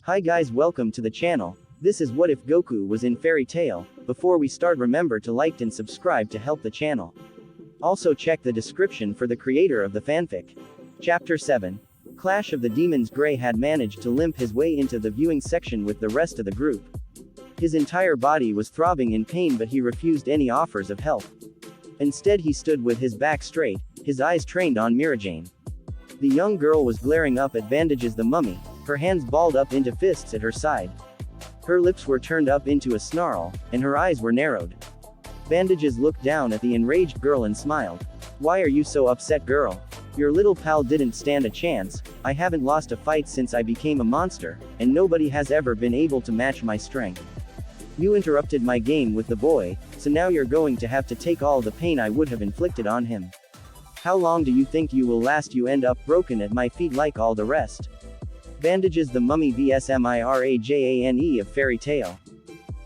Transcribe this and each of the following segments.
Hi guys, welcome to the channel. This is What If Goku Was in Fairy Tail. Before we start, remember to like and subscribe to help the channel. Also check the description for the creator of the fanfic. Chapter 7. Clash of the Demons. Gray had managed to limp his way into the viewing section with the rest of the group. His entire body was throbbing in pain, but he refused any offers of help. Instead, he stood with his back straight, his eyes trained on Mirajane. The young girl was glaring up at Bandages the mummy, her hands balled up into fists at her side. Her lips were turned up into a snarl, and her eyes were narrowed. Bandages looked down at the enraged girl and smiled. "Why are you so upset, girl? Your little pal didn't stand a chance. I haven't lost a fight since I became a monster, and nobody has ever been able to match my strength. You interrupted my game with the boy, so now you're going to have to take all the pain I would have inflicted on him. How long do you think you will last? You end up broken at my feet like all the rest." Bandages the mummy vs Mirajane of Fairy Tail.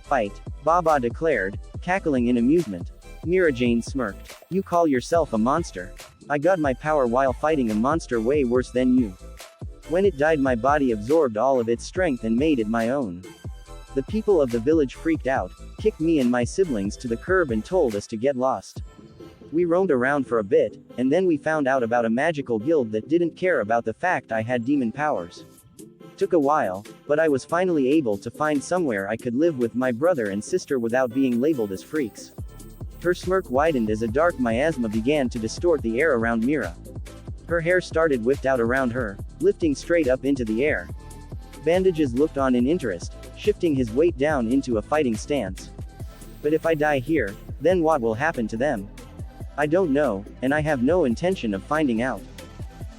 Fight, Baba declared, cackling in amusement. Mirajane smirked. "You call yourself a monster? I got my power while fighting a monster way worse than you. When it died, my body absorbed all of its strength and made it my own. The people of the village freaked out, kicked me and my siblings to the curb and told us to get lost. We roamed around for a bit, and then we found out about a magical guild that didn't care about the fact I had demon powers. Took a while, but I was finally able to find somewhere I could live with my brother and sister without being labeled as freaks." Her smirk widened as a dark miasma began to distort the air around Mira. Her hair started whipped out around her, lifting straight up into the air. Bandages looked on in interest, shifting his weight down into a fighting stance. "But if I die here, then what will happen to them? I don't know, and I have no intention of finding out.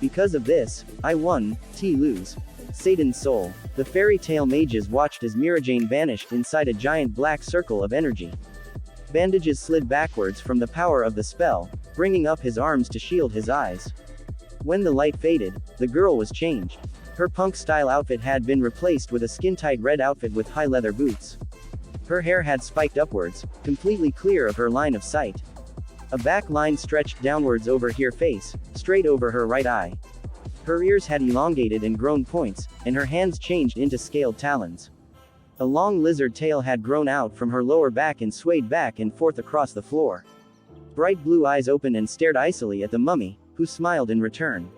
Because of this, I won, T lose." Satan's soul. The Fairy Tail mages watched as Mirajane vanished inside a giant black circle of energy. Bandages slid backwards from the power of the spell, bringing up his arms to shield his eyes. When the light faded, the girl was changed. Her punk-style outfit had been replaced with a skin-tight red outfit with high leather boots. Her hair had spiked upwards, completely clear of her line of sight. A back line stretched downwards over her face, straight over her right eye. Her ears had elongated and grown points, and her hands changed into scaled talons. A long lizard tail had grown out from her lower back and swayed back and forth across the floor. Bright blue eyes opened and stared icily at the mummy, who smiled in return.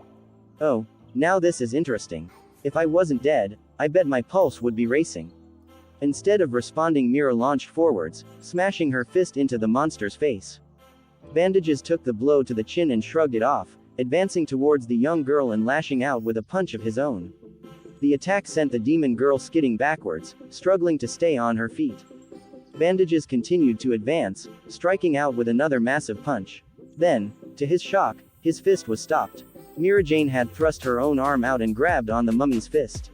"Oh, now this is interesting. If I wasn't dead, I bet my pulse would be racing." Instead of responding, Mira launched forwards, smashing her fist into the monster's face. Bandages took the blow to the chin and shrugged it off, advancing towards the young girl and lashing out with a punch of his own. The attack sent the demon girl skidding backwards, struggling to stay on her feet. Bandages continued to advance, striking out with another massive punch. Then, to his shock, his fist was stopped. Mirajane had thrust her own arm out and grabbed on the mummy's fist.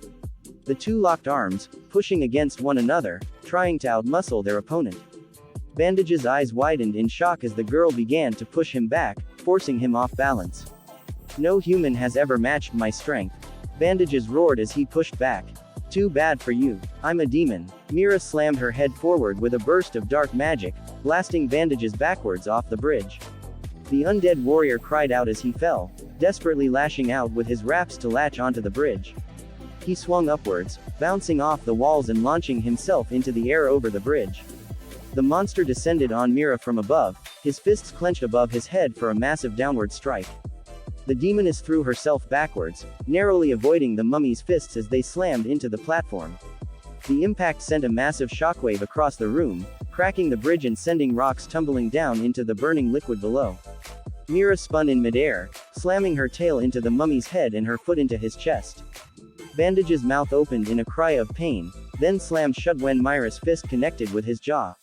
The two locked arms, pushing against one another, trying to outmuscle their opponent. Bandages' eyes widened in shock as the girl began to push him back, forcing him off balance. "No human has ever matched my strength," Bandages roared as he pushed back. "Too bad for you. I'm a demon." Mira slammed her head forward with a burst of dark magic, blasting Bandages backwards off the bridge. The undead warrior cried out as he fell, desperately lashing out with his wraps to latch onto the bridge. He swung upwards, bouncing off the walls and launching himself into the air over the bridge. The monster descended on Mira from above, his fists clenched above his head for a massive downward strike. The demoness threw herself backwards, narrowly avoiding the mummy's fists as they slammed into the platform. The impact sent a massive shockwave across the room, cracking the bridge and sending rocks tumbling down into the burning liquid below. Mira spun in midair, slamming her tail into the mummy's head and her foot into his chest. Bandage's mouth opened in a cry of pain, then slammed shut when Mira's fist connected with his jaw.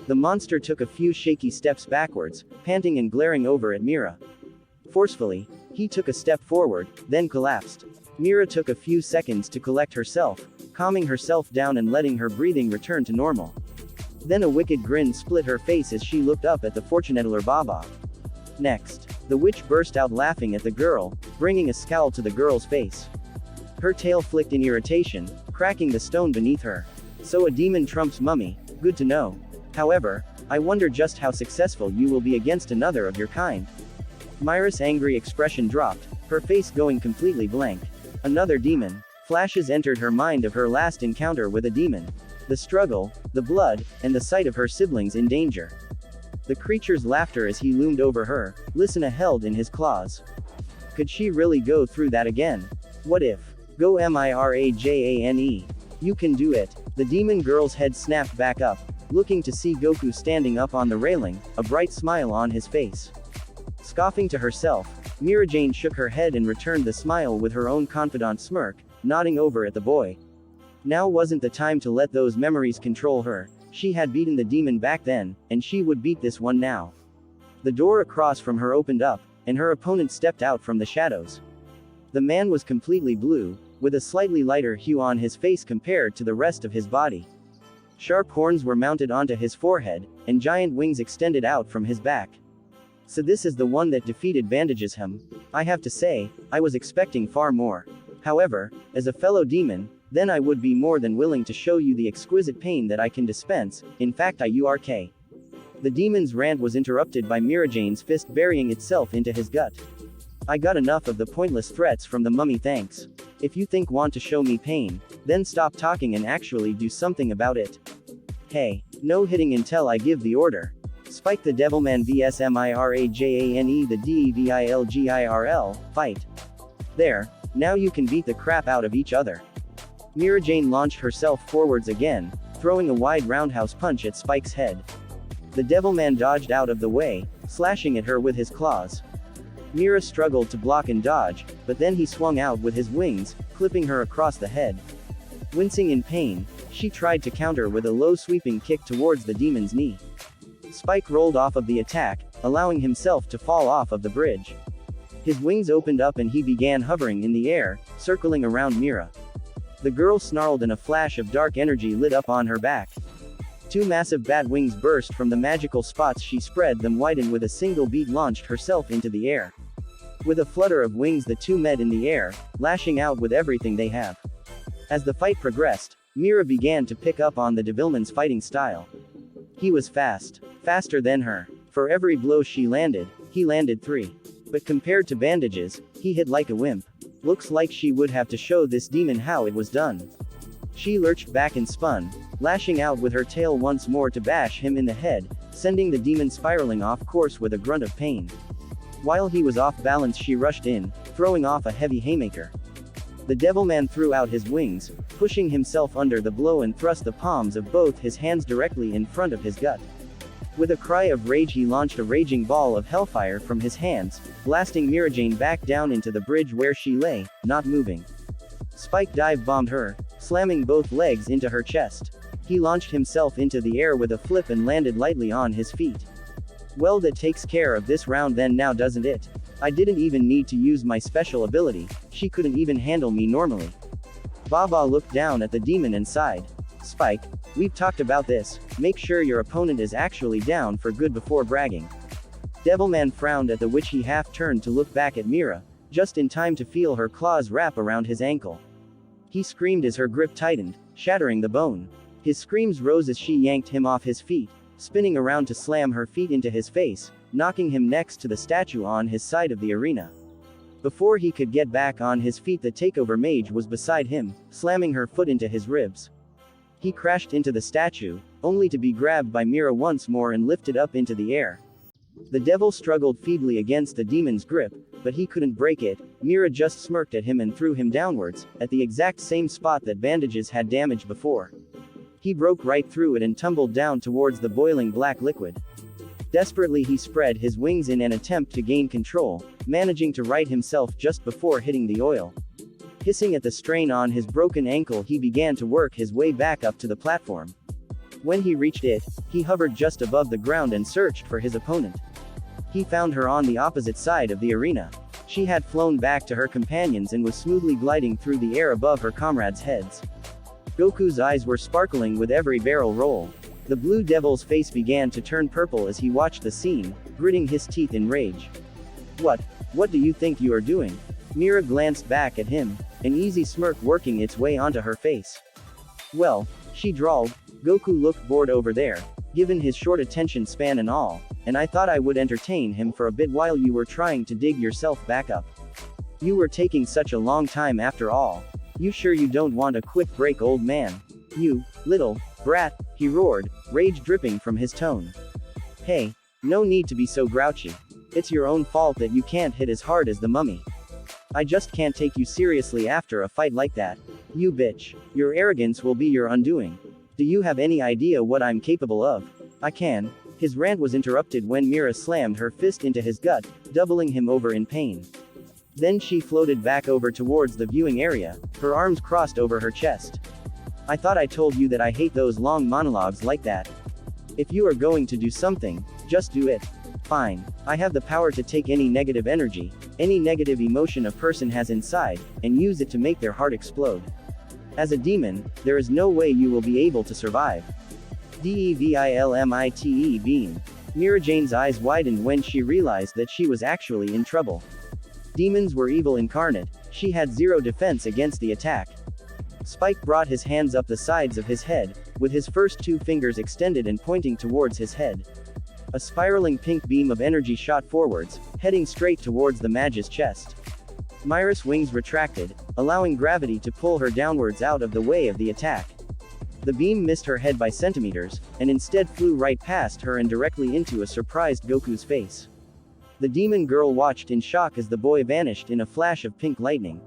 The monster took a few shaky steps backwards, panting and glaring over at Mira. Forcefully, he took a step forward, then collapsed. Mira took a few seconds to collect herself, calming herself down and letting her breathing return to normal. Then a wicked grin split her face as she looked up at the fortunateller Baba. Next, the witch burst out laughing at the girl, bringing a scowl to the girl's face. Her tail flicked in irritation, cracking the stone beneath her. "So a demon trumps mummy, good to know. However, I wonder just how successful you will be against another of your kind." Mira's angry expression dropped, her face going completely blank. "Another demon? Flashes entered her mind of her last encounter with a demon. The struggle, the blood, and the sight of her siblings in danger. The creature's laughter as he loomed over her, listener held in his claws. Could she really go through that again? What if? Go Mirajane. You can do it. The demon girl's head snapped back up, looking to see Goku standing up on the railing, a bright smile on his face. Scoffing to herself, Mirajane shook her head and returned the smile with her own confident smirk, nodding over at the boy. Now wasn't the time to let those memories control her. She had beaten the demon back then, and she would beat this one now. The door across from her opened up, and her opponent stepped out from the shadows. The man was completely blue, with a slightly lighter hue on his face compared to the rest of his body. Sharp horns were mounted onto his forehead, and giant wings extended out from his back. So this is the one that defeated Bandages. I have to say, I was expecting far more. However, as a fellow demon, then I would be more than willing to show you the exquisite pain that I can dispense. In fact, IURK. The demon's rant was interrupted by Mirajane's fist burying itself into his gut. I got enough of the pointless threats from the mummy, thanks. If you want to show me pain, then stop talking and actually do something about it. Hey, no hitting until I give the order. Spike the Devilman vs Mirajane the Devilgirl, fight. There, now you can beat the crap out of each other. Mirajane launched herself forwards again, throwing a wide roundhouse punch at Spike's head. The Devilman dodged out of the way, slashing at her with his claws. Mira struggled to block and dodge, but then he swung out with his wings, clipping her across the head. Wincing in pain, she tried to counter with a low sweeping kick towards the demon's knee. Spike rolled off of the attack, allowing himself to fall off of the bridge. His wings opened up and he began hovering in the air, circling around Mira. The girl snarled and a flash of dark energy lit up on her back. Two massive bat wings burst from the magical spots, she spread them wide and with a single beat launched herself into the air. With a flutter of wings the two met in the air, lashing out with everything they have. As the fight progressed, Mira began to pick up on the Devilman's fighting style. He was fast, faster than her. For every blow she landed, he landed 3. But compared to Bandages, he hit like a wimp. Looks like she would have to show this demon how it was done. She lurched back and spun, lashing out with her tail once more to bash him in the head, sending the demon spiraling off course with a grunt of pain. While he was off balance she rushed in, throwing off a heavy haymaker. The Devilman threw out his wings, pushing himself under the blow and thrust the palms of both his hands directly in front of his gut. With a cry of rage he launched a raging ball of hellfire from his hands, blasting Mirajane back down into the bridge where she lay, not moving. Spike dive-bombed her, slamming both legs into her chest. He launched himself into the air with a flip and landed lightly on his feet. Well, that takes care of this round then now, doesn't it? I didn't even need to use my special ability, she couldn't even handle me normally. Baba looked down at the demon and sighed. Spike, we've talked about this, make sure your opponent is actually down for good before bragging. Devilman frowned at the witch. He half turned to look back at Mira, just in time to feel her claws wrap around his ankle. He screamed as her grip tightened, shattering the bone. His screams rose as she yanked him off his feet, spinning around to slam her feet into his face, knocking him next to the statue on his side of the arena. Before he could get back on his feet, the takeover mage was beside him, slamming her foot into his ribs. He crashed into the statue, only to be grabbed by Mira once more and lifted up into the air. The devil struggled feebly against the demon's grip, but he couldn't break it. Mira just smirked at him and threw him downwards, at the exact same spot that Bandages had damaged before. He broke right through it and tumbled down towards the boiling black liquid. Desperately he spread his wings in an attempt to gain control, managing to right himself just before hitting the oil. Hissing at the strain on his broken ankle, he began to work his way back up to the platform. When he reached it, he hovered just above the ground and searched for his opponent. He found her on the opposite side of the arena. She had flown back to her companions and was smoothly gliding through the air above her comrades' heads. Goku's eyes were sparkling with every barrel roll. The blue devil's face began to turn purple as he watched the scene, gritting his teeth in rage. What do you think you are doing? Mira glanced back at him, an easy smirk working its way onto her face. Well, she drawled, Goku looked bored over there, given his short attention span and all, and I thought I would entertain him for a bit while you were trying to dig yourself back up. You were taking such a long time after all. You sure you don't want a quick break, old man? You little brat, he roared, rage dripping from his tone. Hey, no need to be so grouchy. It's your own fault that you can't hit as hard as the mummy. I just can't take you seriously after a fight like that. You bitch. Your arrogance will be your undoing. Do you have any idea what I'm capable of? I can. His rant was interrupted when Mira slammed her fist into his gut, doubling him over in pain. Then she floated back over towards the viewing area, her arms crossed over her chest. I thought I told you that I hate those long monologues like that. If you are going to do something, just do it. Fine. I have the power to take any negative energy, any negative emotion a person has inside, and use it to make their heart explode. As a demon, there is no way you will be able to survive. Devilmite Beam. Mirajane's eyes widened when she realized that she was actually in trouble. Demons were evil incarnate, she had zero defense against the attack. Spike brought his hands up the sides of his head, with his first two fingers extended and pointing towards his head. A spiraling pink beam of energy shot forwards, heading straight towards the mag's chest. Myra's wings retracted, allowing gravity to pull her downwards out of the way of the attack. The beam missed her head by centimeters, and instead flew right past her and directly into a surprised Goku's face. The demon girl watched in shock as the boy vanished in a flash of pink lightning.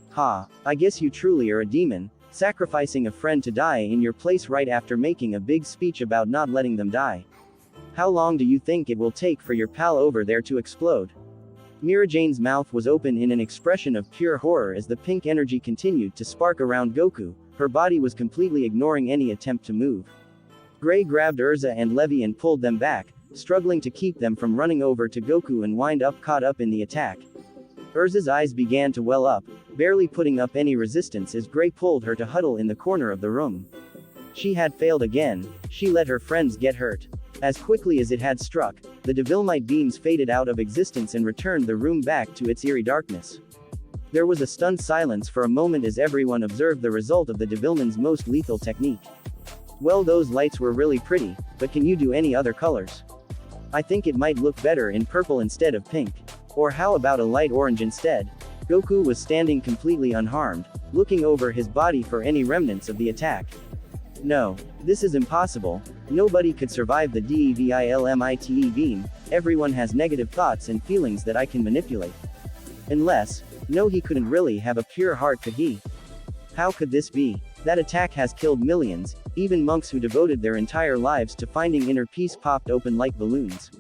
Ha, I guess you truly are a demon, sacrificing a friend to die in your place right after making a big speech about not letting them die. How long do you think it will take for your pal over there to explode? Mirajane's mouth was open in an expression of pure horror as the pink energy continued to spark around Goku, her body was completely ignoring any attempt to move. Gray grabbed Urza and Levi and pulled them back, struggling to keep them from running over to Goku and wind up caught up in the attack. Urza's eyes began to well up, barely putting up any resistance as Gray pulled her to huddle in the corner of the room. She had failed again, she let her friends get hurt. As quickly as it had struck, the Devilmite beams faded out of existence and returned the room back to its eerie darkness. There was a stunned silence for a moment as everyone observed the result of the Devilman's most lethal technique. Well, those lights were really pretty, but can you do any other colors? I think it might look better in purple instead of pink. Or how about a light orange instead? Goku was standing completely unharmed, looking over his body for any remnants of the attack. No, this is impossible. Nobody could survive the Devilmite beam. Everyone has negative thoughts and feelings that I can manipulate. Unless, no, he couldn't really have a pure heart, could he? How could this be? That attack has killed millions, even monks who devoted their entire lives to finding inner peace popped open like balloons.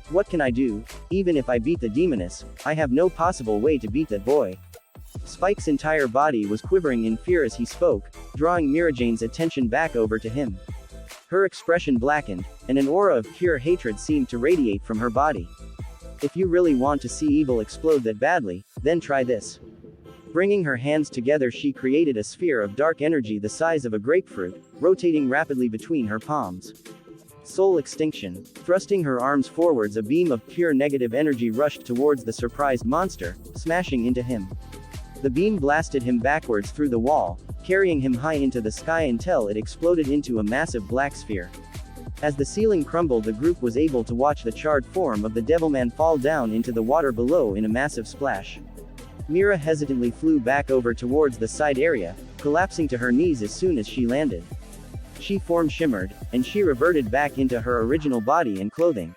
What can I do? Even if I beat the demoness, I have no possible way to beat that boy. Spike's entire body was quivering in fear as he spoke, drawing Mirajane's attention back over to him. Her expression blackened, and an aura of pure hatred seemed to radiate from her body. If you really want to see evil explode that badly, then try this. Bringing her hands together, she created a sphere of dark energy the size of a grapefruit, rotating rapidly between her palms. Soul extinction. Thrusting her arms forwards, a beam of pure negative energy rushed towards the surprised monster, smashing into him. The beam blasted him backwards through the wall, carrying him high into the sky until it exploded into a massive black sphere. As the ceiling crumbled, the group was able to watch the charred form of the Devilman fall down into the water below in a massive splash. Mira hesitantly flew back over towards the side area, collapsing to her knees as soon as she landed. She form shimmered, and she reverted back into her original body and clothing.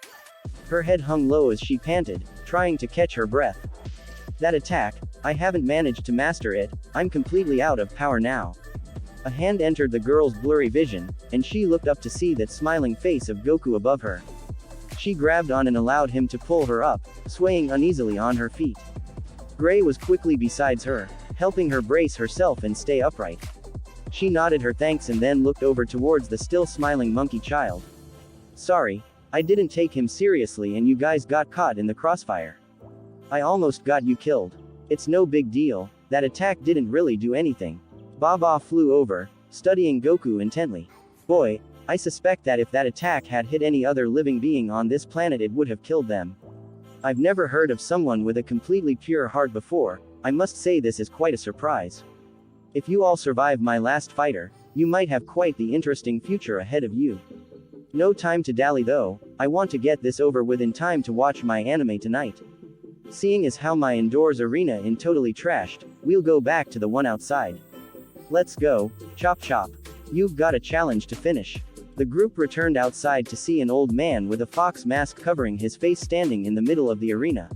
Her head hung low as she panted, trying to catch her breath. That attack, I haven't managed to master it, I'm completely out of power now. A hand entered the girl's blurry vision, and she looked up to see that smiling face of Goku above her. She grabbed on and allowed him to pull her up, swaying uneasily on her feet. Gray was quickly beside her, helping her brace herself and stay upright. She nodded her thanks and then looked over towards the still smiling monkey child. Sorry, I didn't take him seriously and you guys got caught in the crossfire. I almost got you killed. It's no big deal, that attack didn't really do anything. Baba flew over, studying Goku intently. Boy, I suspect that if that attack had hit any other living being on this planet it would have killed them. I've never heard of someone with a completely pure heart before, I must say this is quite a surprise. If you all survive my last fighter, you might have quite the interesting future ahead of you. No time to dally though, I want to get this over with in time to watch my anime tonight. Seeing as how my indoors arena in totally trashed, we'll go back to the one outside. Let's go, chop chop. You've got a challenge to finish. The group returned outside to see an old man with a fox mask covering his face standing in the middle of the arena.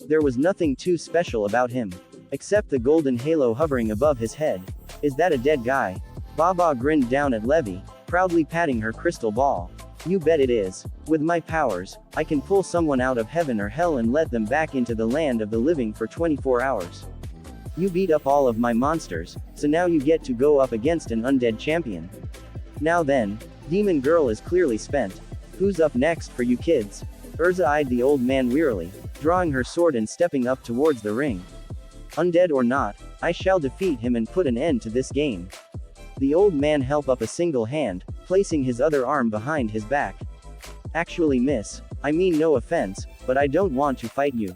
There was nothing too special about him, except the golden halo hovering above his head. Is that a dead guy? Baba grinned down at Levy, proudly patting her crystal ball. You bet it is. With my powers, I can pull someone out of heaven or hell and let them back into the land of the living for 24 hours. You beat up all of my monsters, so now you get to go up against an undead champion. Now then, Demon Girl is clearly spent. Who's up next for you kids? Urza eyed the old man wearily, drawing her sword and stepping up towards the ring. Undead or not, I shall defeat him and put an end to this game. The old man held up a single hand, placing his other arm behind his back. Actually miss, I mean no offense, but I don't want to fight you.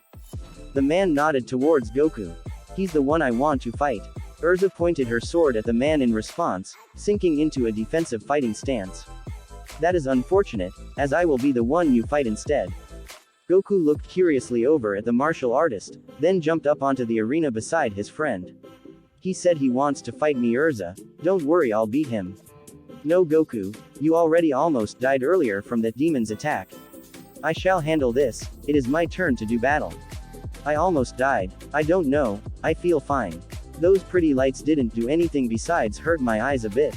The man nodded towards Goku. He's the one I want to fight. Urza pointed her sword at the man in response, sinking into a defensive fighting stance. That is unfortunate, as I will be the one you fight instead. Goku looked curiously over at the martial artist, then jumped up onto the arena beside his friend. He said he wants to fight me Urza, don't worry I'll beat him. No Goku, you already almost died earlier from that demon's attack. I shall handle this, it is my turn to do battle. I almost died, I don't know, I feel fine. Those pretty lights didn't do anything besides hurt my eyes a bit.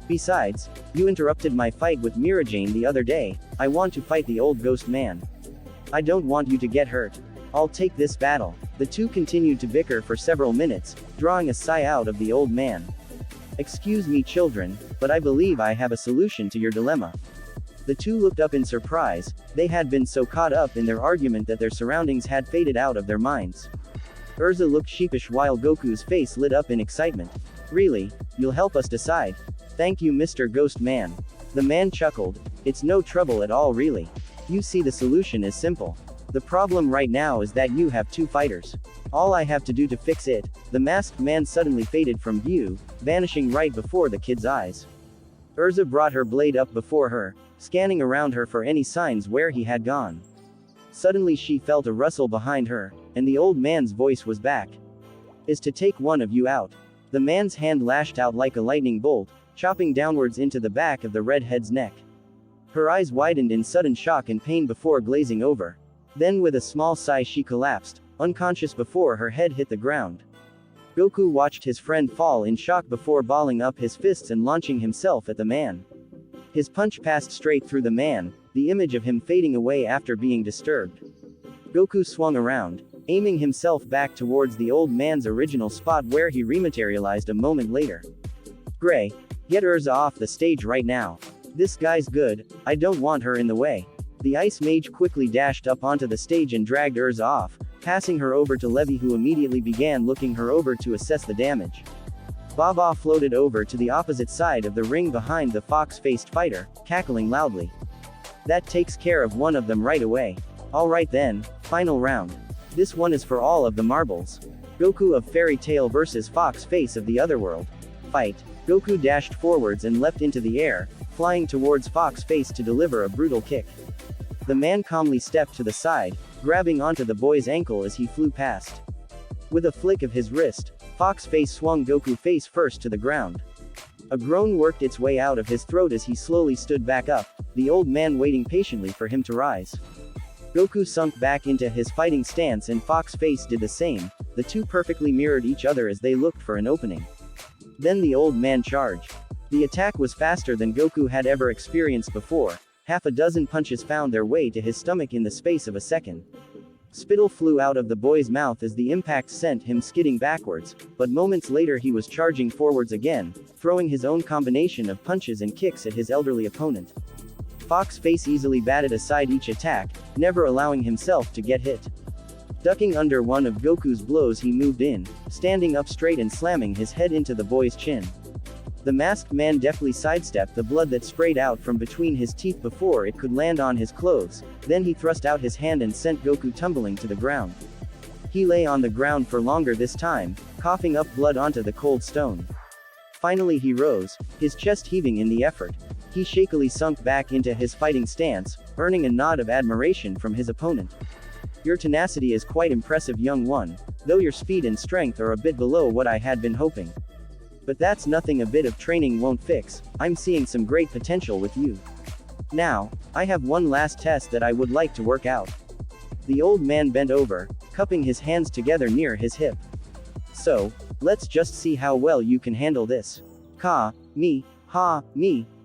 Besides, you interrupted my fight with Mirajane the other day, I want to fight the old ghost man. I don't want you to get hurt. I'll take this battle. The two continued to bicker for several minutes, drawing a sigh out of the old man. Excuse me children, but I believe I have a solution to your dilemma. The two looked up in surprise, they had been so caught up in their argument that their surroundings had faded out of their minds. Urza looked sheepish while Goku's face lit up in excitement. Really? You'll help us decide? Thank you Mr. Ghost Man. The man chuckled. It's no trouble at all really. You see the solution is simple. The problem right now is that you have two fighters. All I have to do to fix it. The masked man suddenly faded from view, vanishing right before the kid's eyes. Urza brought her blade up before her, scanning around her for any signs where he had gone. Suddenly she felt a rustle behind her, and the old man's voice was back. Is to take one of you out. The man's hand lashed out like a lightning bolt, chopping downwards into the back of the redhead's neck. Her eyes widened in sudden shock and pain before glazing over. Then with a small sigh she collapsed, unconscious before her head hit the ground. Goku watched his friend fall in shock before balling up his fists and launching himself at the man. His punch passed straight through the man, the image of him fading away after being disturbed. Goku swung around, aiming himself back towards the old man's original spot where he rematerialized a moment later. Gray, get Urza off the stage right now. This guy's good, I don't want her in the way. The ice mage quickly dashed up onto the stage and dragged Urza off, passing her over to Levi who immediately began looking her over to assess the damage. Baba floated over to the opposite side of the ring behind the fox-faced fighter, cackling loudly. That takes care of one of them right away. Alright then, final round. This one is for all of the marbles. Goku of Fairy Tail vs Fox Face of the Otherworld. Fight. Goku dashed forwards and leapt into the air, flying towards Fox Face to deliver a brutal kick. The man calmly stepped to the side, grabbing onto the boy's ankle as he flew past. With a flick of his wrist, Fox Face swung Goku face first to the ground. A groan worked its way out of his throat as he slowly stood back up, the old man waiting patiently for him to rise. Goku sunk back into his fighting stance and Fox Face did the same, the two perfectly mirrored each other as they looked for an opening. Then the old man charged. The attack was faster than Goku had ever experienced before, half a dozen punches found their way to his stomach in the space of a second. Spittle flew out of the boy's mouth as the impact sent him skidding backwards, but moments later he was charging forwards again, throwing his own combination of punches and kicks at his elderly opponent. Fox Face easily batted aside each attack, never allowing himself to get hit. Ducking under one of Goku's blows he moved in, standing up straight and slamming his head into the boy's chin. The masked man deftly sidestepped the blood that sprayed out from between his teeth before it could land on his clothes, then he thrust out his hand and sent Goku tumbling to the ground. He lay on the ground for longer this time, coughing up blood onto the cold stone. Finally he rose, his chest heaving in the effort. He shakily sunk back into his fighting stance, earning a nod of admiration from his opponent. Your tenacity is quite impressive, young one, though your speed and strength are a bit below what I had been hoping. But that's nothing a bit of training won't fix. I'm seeing some great potential with you. Now, I have one last test that I would like to work out. The old man bent over, cupping his hands together near his hip. So, let's just see how well you can handle this. Me,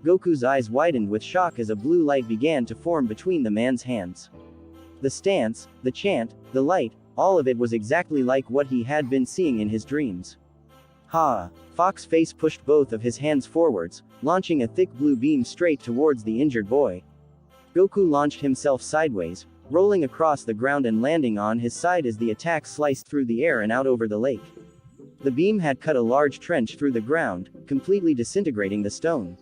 Goku's eyes widened with shock as a blue light began to form between the man's hands. The stance, the chant, the light, all of it was exactly like what he had been seeing in his dreams. Fox's face pushed both of his hands forwards, launching a thick blue beam straight towards the injured boy. Goku launched himself sideways, rolling across the ground and landing on his side as the attack sliced through the air and out over the lake. The beam had cut a large trench through the ground, completely disintegrating the stone.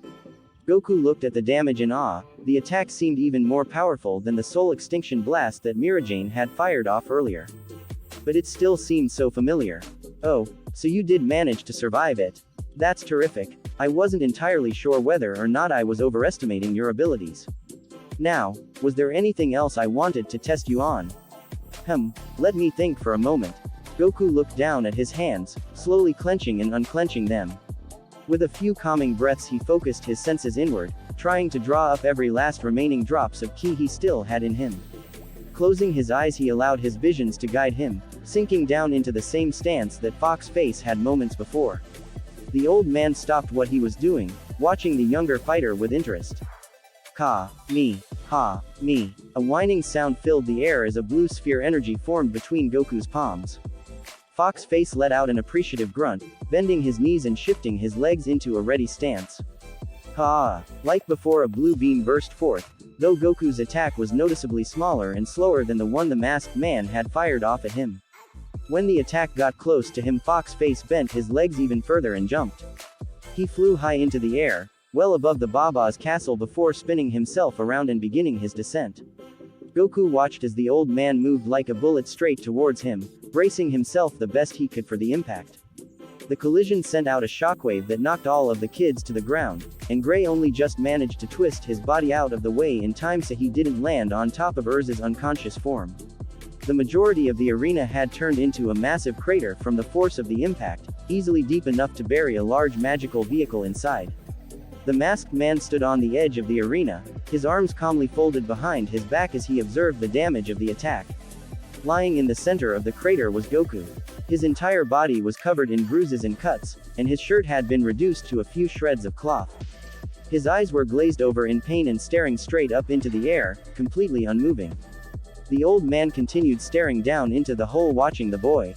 Goku looked at the damage in awe. The attack seemed even more powerful than the soul extinction blast that Mirajane had fired off earlier. But it still seemed so familiar. Oh, so you did manage to survive it. That's terrific. I wasn't entirely sure whether or not I was overestimating your abilities. Now, was there anything else I wanted to test you on? Let me think for a moment. Goku looked down at his hands, slowly clenching and unclenching them. With a few calming breaths he focused his senses inward, trying to draw up every last remaining drops of ki he still had in him. Closing his eyes he allowed his visions to guide him, sinking down into the same stance that Fox's face had moments before. The old man stopped what he was doing, watching the younger fighter with interest. Me. A whining sound filled the air as a blue sphere energy formed between Goku's palms. Fox's face let out an appreciative grunt, bending his knees and shifting his legs into a ready stance. Like before, a blue beam burst forth, though Goku's attack was noticeably smaller and slower than the one the masked man had fired off at him. When the attack got close to him, Fox's face bent his legs even further and jumped. He flew high into the air, well above the Baba's castle before spinning himself around and beginning his descent. Goku watched as the old man moved like a bullet straight towards him, bracing himself the best he could for the impact. The collision sent out a shockwave that knocked all of the kids to the ground, and Gray only just managed to twist his body out of the way in time so he didn't land on top of Urza's unconscious form. The majority of the arena had turned into a massive crater from the force of the impact, easily deep enough to bury a large magical vehicle inside. The masked man stood on the edge of the arena, his arms calmly folded behind his back as he observed the damage of the attack. Lying in the center of the crater was Goku. His entire body was covered in bruises and cuts, and his shirt had been reduced to a few shreds of cloth. His eyes were glazed over in pain and staring straight up into the air, completely unmoving. The old man continued staring down into the hole, watching the boy.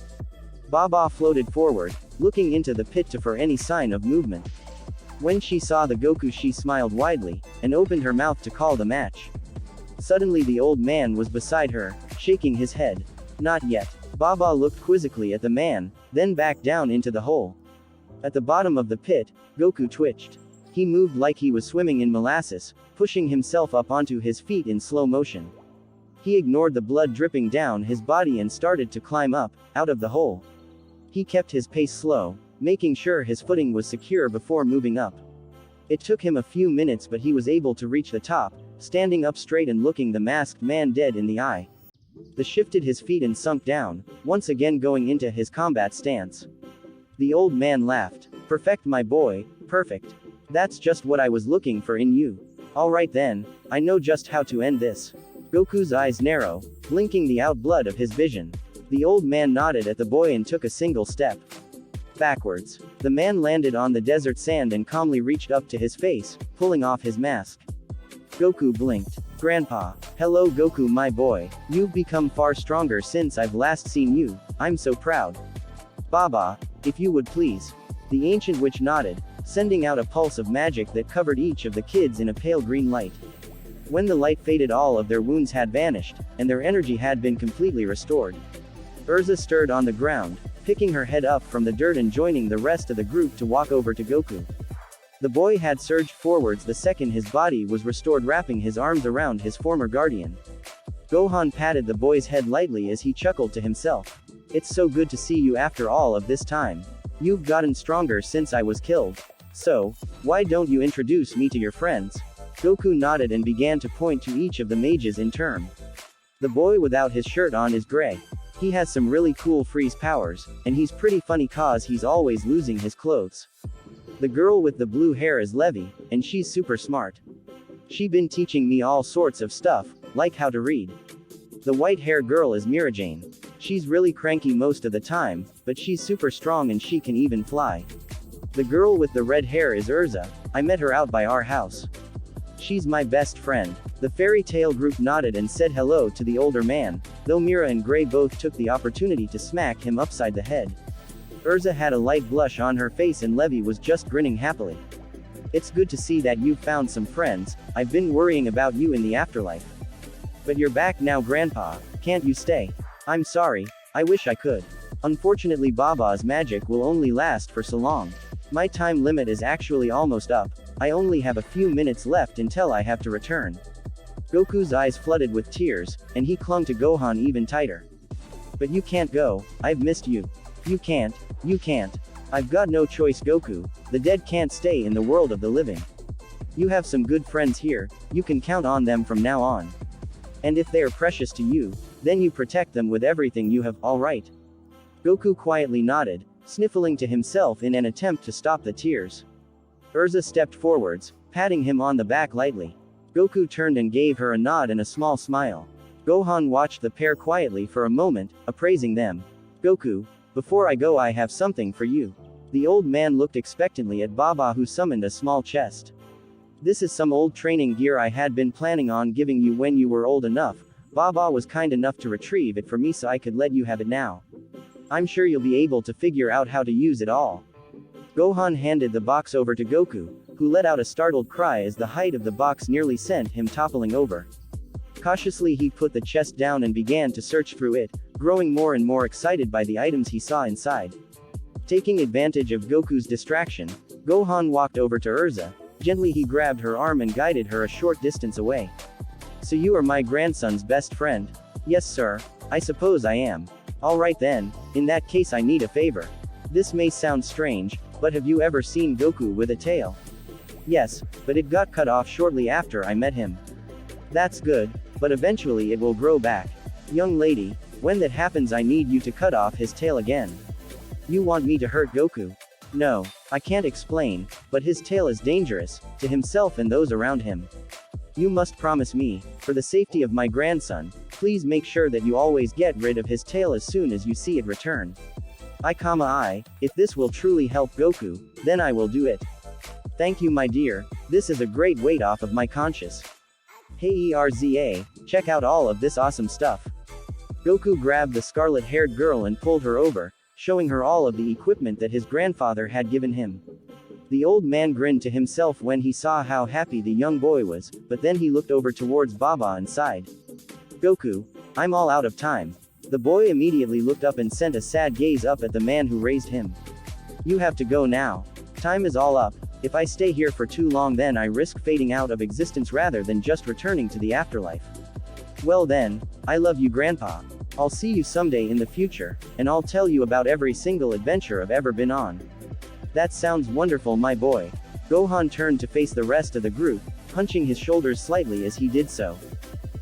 Baba floated forward, looking into the pit for any sign of movement. When she saw the Goku, she smiled widely, and opened her mouth to call the match. Suddenly the old man was beside her, shaking his head. Not yet. Baba looked quizzically at the man, then back down into the hole. At the bottom of the pit, Goku twitched. He moved like he was swimming in molasses, pushing himself up onto his feet in slow motion. He ignored the blood dripping down his body and started to climb up, out of the hole. He kept his pace slow, making sure his footing was secure before moving up. It took him a few minutes, but he was able to reach the top, standing up straight and looking the masked man dead in the eye. He shifted his feet and sunk down, once again going into his combat stance. The old man laughed. Perfect, my boy, perfect. That's just what I was looking for in you. Alright then, I know just how to end this. Goku's eyes narrow, blinking the out blood of his vision. The old man nodded at the boy and took a single step backwards. The man landed on the desert sand and calmly reached up to his face, pulling off his mask. Goku blinked. Grandpa. Hello Goku, my boy. You've become far stronger since I've last seen you. I'm so proud. Baba, if you would please. The ancient witch nodded, sending out a pulse of magic that covered each of the kids in a pale green light. When the light faded, all of their wounds had vanished, and their energy had been completely restored. Urza stirred on the ground, picking her head up from the dirt and joining the rest of the group to walk over to Goku. The boy had surged forwards the second his body was restored, wrapping his arms around his former guardian. Gohan patted the boy's head lightly as he chuckled to himself. It's so good to see you after all of this time. You've gotten stronger since I was killed. So, why don't you introduce me to your friends? Goku nodded and began to point to each of the mages in turn. The boy without his shirt on is gray. He has some really cool freeze powers, and he's pretty funny cause he's always losing his clothes. The girl with the blue hair is Levi, and she's super smart. She been teaching me all sorts of stuff, like how to read. The white hair girl is Mirajane. She's really cranky most of the time, but she's super strong and she can even fly. The girl with the red hair is Urza. I met her out by our house. She's my best friend. The fairy tale group nodded and said hello to the older man, though Mira and Gray both took the opportunity to smack him upside the head. Urza had a light blush on her face and Levi was just grinning happily. It's good to see that you've found some friends. I've been worrying about you in the afterlife. But you're back now, Grandpa. Can't you stay? I'm sorry. I wish I could. Unfortunately, Baba's magic will only last for so long. My time limit is actually almost up. I only have a few minutes left until I have to return. Goku's eyes flooded with tears, and he clung to Gohan even tighter. But you can't go. I've missed you. You can't. You can't. I've got no choice, Goku. The dead can't stay in the world of the living. You have some good friends here. You can count on them from now on. And if they are precious to you, then you protect them with everything you have, alright? Goku quietly nodded, sniffling to himself in an attempt to stop the tears. Urza stepped forwards, patting him on the back lightly. Goku turned and gave her a nod and a small smile. Gohan watched the pair quietly for a moment, appraising them. Goku, before I go, I have something for you. The old man looked expectantly at Baba, who summoned a small chest. This is some old training gear I had been planning on giving you when you were old enough. Baba was kind enough to retrieve it for me so I could let you have it now. I'm sure you'll be able to figure out how to use it all. Gohan handed the box over to Goku, who let out a startled cry as the height of the box nearly sent him toppling over. Cautiously he put the chest down and began to search through it, growing more and more excited by the items he saw inside. Taking advantage of Goku's distraction, Gohan walked over to Urza. Gently he grabbed her arm and guided her a short distance away. So you are my grandson's best friend? Yes, sir. I suppose I am. Alright then, in that case I need a favor. This may sound strange, but have you ever seen Goku with a tail? Yes, but it got cut off shortly after I met him. That's good, but eventually it will grow back. Young lady, when that happens I need you to cut off his tail again. You want me to hurt Goku? No, I can't explain, but his tail is dangerous, to himself and those around him. You must promise me, for the safety of my grandson, please make sure that you always get rid of his tail as soon as you see it return. If this will truly help Goku, then I will do it. Thank you, my dear, this is a great weight off of my conscience. Hey Erza, check out all of this awesome stuff. Goku grabbed the scarlet-haired girl and pulled her over, showing her all of the equipment that his grandfather had given him. The old man grinned to himself when he saw how happy the young boy was, but then he looked over towards Baba and sighed. Goku, I'm all out of time. The boy immediately looked up and sent a sad gaze up at the man who raised him. You have to go now. Time is all up. If I stay here for too long then I risk fading out of existence rather than just returning to the afterlife. Well then, I love you, Grandpa. I'll see you someday in the future, and I'll tell you about every single adventure I've ever been on. That sounds wonderful, my boy. Gohan turned to face the rest of the group, hunching his shoulders slightly as he did so.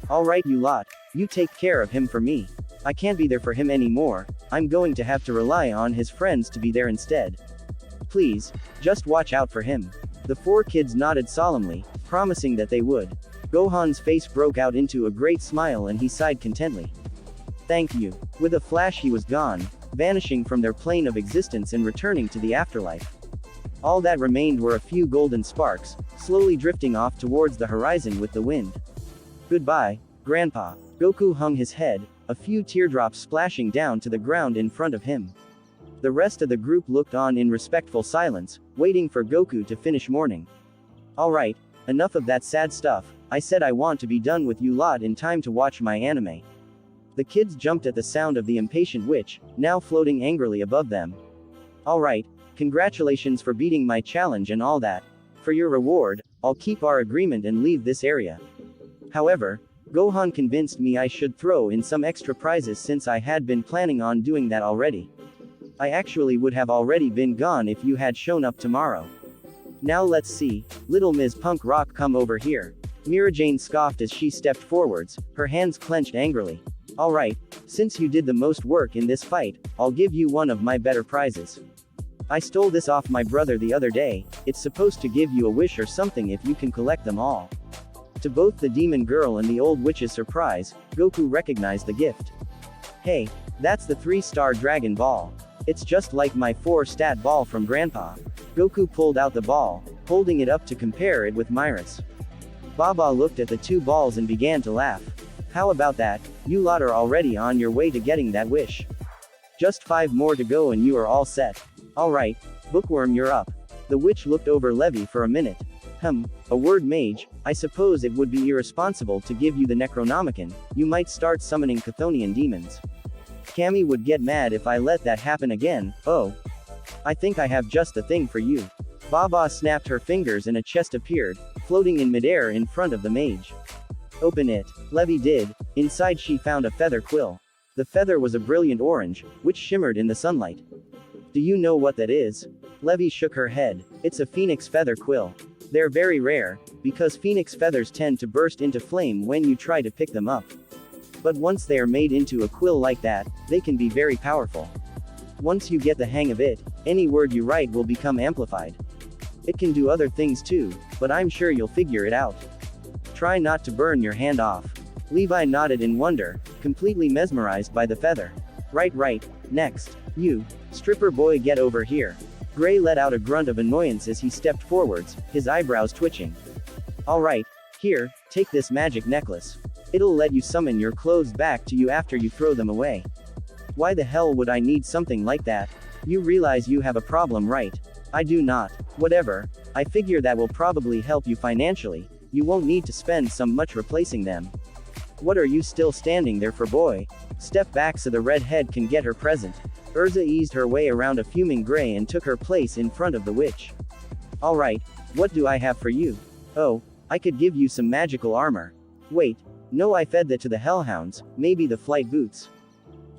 Alright you lot, you take care of him for me. I can't be there for him anymore, I'm going to have to rely on his friends to be there instead. Please, just watch out for him. The four kids nodded solemnly, promising that they would. Gohan's face broke out into a great smile and he sighed contently. Thank you. With a flash he was gone, vanishing from their plane of existence and returning to the afterlife. All that remained were a few golden sparks, slowly drifting off towards the horizon with the wind. Goodbye, Grandpa. Goku hung his head, a few teardrops splashing down to the ground in front of him. The rest of the group looked on in respectful silence, waiting for Goku to finish mourning. Alright, enough of that sad stuff, I said I want to be done with you lot in time to watch my anime. The kids jumped at the sound of the impatient witch, now floating angrily above them. Alright, congratulations for beating my challenge and all that. For your reward, I'll keep our agreement and leave this area. However, Gohan convinced me I should throw in some extra prizes since I had been planning on doing that already. I actually would have already been gone if you had shown up tomorrow. Now let's see, little Ms. Punk Rock, come over here. Mirajane scoffed as she stepped forwards, her hands clenched angrily. Alright, since you did the most work in this fight, I'll give you one of my better prizes. I stole this off my brother the other day, it's supposed to give you a wish or something if you can collect them all. To both the demon girl and the old witch's surprise, Goku recognized the gift. Hey, that's the 3-star Dragon Ball. It's just like my 4-stat ball from Grandpa. Goku pulled out the ball, holding it up to compare it with Myra's. Baba looked at the 2 balls and began to laugh. How about that, you lot are already on your way to getting that wish. Just 5 more to go and you are all set. Alright, Bookworm, you're up. The witch looked over Levi for a minute. A word mage, I suppose it would be irresponsible to give you the Necronomicon, you might start summoning Chthonian demons. Kami would get mad if I let that happen again. Oh. I think I have just the thing for you. Baba snapped her fingers and a chest appeared, floating in midair in front of the mage. Open it. Levi did. Inside she found a feather quill. The feather was a brilliant orange, which shimmered in the sunlight. Do you know what that is? Levi shook her head. It's a phoenix feather quill. They're very rare, because phoenix feathers tend to burst into flame when you try to pick them up. But once they are made into a quill like that, they can be very powerful. Once you get the hang of it, any word you write will become amplified. It can do other things too, but I'm sure you'll figure it out. Try not to burn your hand off. Levi nodded in wonder, completely mesmerized by the feather. Right, next. You, stripper boy, get over here. Gray let out a grunt of annoyance as he stepped forwards, his eyebrows twitching. Alright, here, take this magic necklace. It'll let you summon your clothes back to you after you throw them away. Why the hell would I need something like that? You realize you have a problem, right? I do not. Whatever, I figure that will probably help you financially, you won't need to spend some much replacing them. What are you still standing there for, boy? Step back so the redhead can get her present. Urza eased her way around a fuming Gray and took her place in front of the witch. Alright, what do I have for you? Oh, I could give you some magical armor. Wait, no, I fed that to the hellhounds, maybe the flight boots.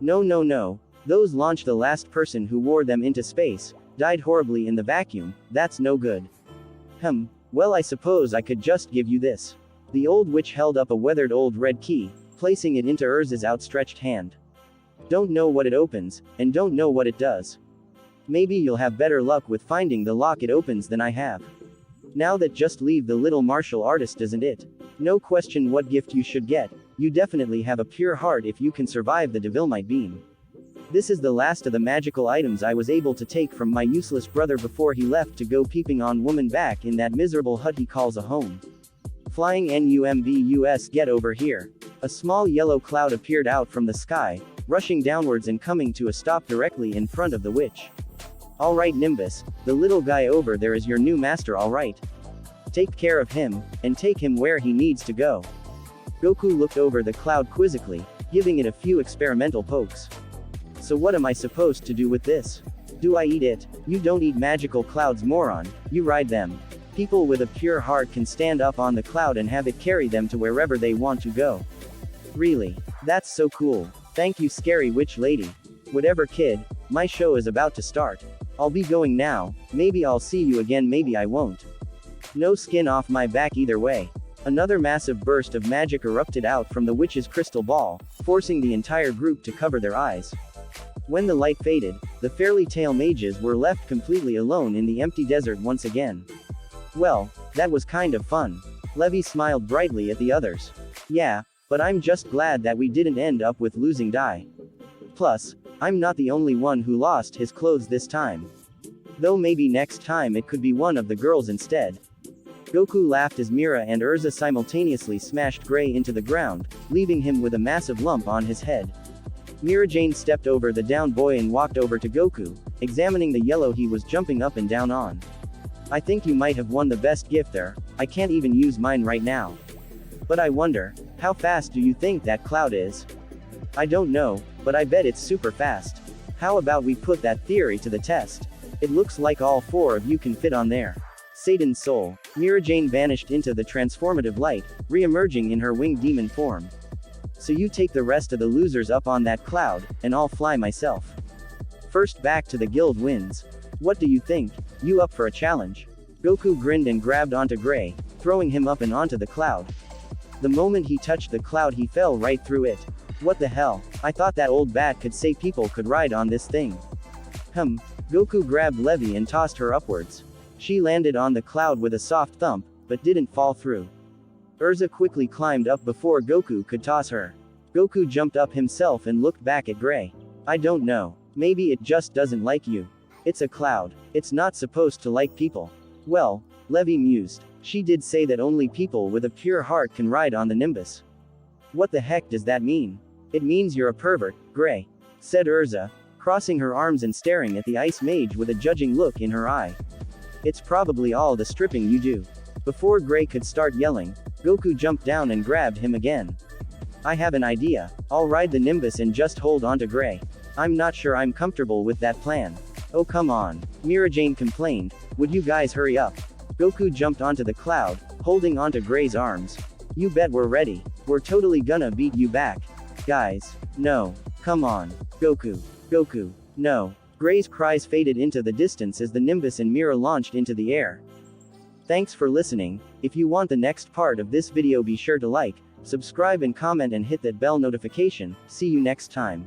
No, those launched the last person who wore them into space, died horribly in the vacuum, that's no good. Well, I suppose I could just give you this. The old witch held up a weathered old red key, placing it into Urza's outstretched hand. Don't know what it opens, and don't know what it does. Maybe you'll have better luck with finding the lock it opens than I have. Now that just leave the little martial artist, doesn't it? No question what gift you should get, you definitely have a pure heart if you can survive the Devilmite Beam. This is the last of the magical items I was able to take from my useless brother before he left to go peeping on woman back in that miserable hut he calls a home. Flying Numbus, get over here. A small yellow cloud appeared out from the sky, rushing downwards and coming to a stop directly in front of the witch. Alright Nimbus, the little guy over there is your new master, alright? Take care of him, and take him where he needs to go. Goku looked over the cloud quizzically, giving it a few experimental pokes. So what am I supposed to do with this? Do I eat it? You don't eat magical clouds, moron, you ride them. People with a pure heart can stand up on the cloud and have it carry them to wherever they want to go. Really? That's so cool. Thank you, scary witch lady. Whatever, kid, my show is about to start. I'll be going now, maybe I'll see you again, maybe I won't. No skin off my back either way. Another massive burst of magic erupted out from the witch's crystal ball, forcing the entire group to cover their eyes. When the light faded, the Fairy Tail mages were left completely alone in the empty desert once again. Well, that was kind of fun. Levi smiled brightly at the others. Yeah, but I'm just glad that we didn't end up with losing Dai. Plus, I'm not the only one who lost his clothes this time. Though maybe next time it could be one of the girls instead. Goku laughed as Mira and Urza simultaneously smashed Gray into the ground, leaving him with a massive lump on his head. Mirajane stepped over the down boy and walked over to Goku, examining the yellow he was jumping up and down on. I think you might have won the best gift there, I can't even use mine right now. But I wonder, how fast do you think that cloud is? I don't know, but I bet it's super fast. How about we put that theory to the test? It looks like all 4 of you can fit on there. Satan's soul. Mirajane vanished into the transformative light, re-emerging in her winged demon form. So you take the rest of the losers up on that cloud, and I'll fly myself. First back to the guild wins. What do you think? You up for a challenge? Goku grinned and grabbed onto Gray, throwing him up and onto the cloud. The moment he touched the cloud, he fell right through it. What the hell? I thought that old bat could say people could ride on this thing. Goku grabbed Levi and tossed her upwards. She landed on the cloud with a soft thump, but didn't fall through. Urza quickly climbed up before Goku could toss her. Goku jumped up himself and looked back at Gray. I don't know. Maybe it just doesn't like you. It's a cloud. It's not supposed to like people. Well, Levi mused. She did say that only people with a pure heart can ride on the Nimbus. What the heck does that mean? It means you're a pervert, Gray, said Urza, crossing her arms and staring at the ice mage with a judging look in her eye. It's probably all the stripping you do. Before Gray could start yelling, Goku jumped down and grabbed him again. I have an idea. I'll ride the Nimbus and just hold onto Gray. I'm not sure I'm comfortable with that plan. Oh come on, Mirajane complained, would you guys hurry up? Goku jumped onto the cloud, holding onto Gray's arms. You bet we're ready. We're totally gonna beat you back. Guys. No. Come on. Goku. Goku. No. Gray's cries faded into the distance as the Nimbus and Mira launched into the air. Thanks for listening. If you want the next part of this video, be sure to like, subscribe and comment and hit that bell notification. See you next time.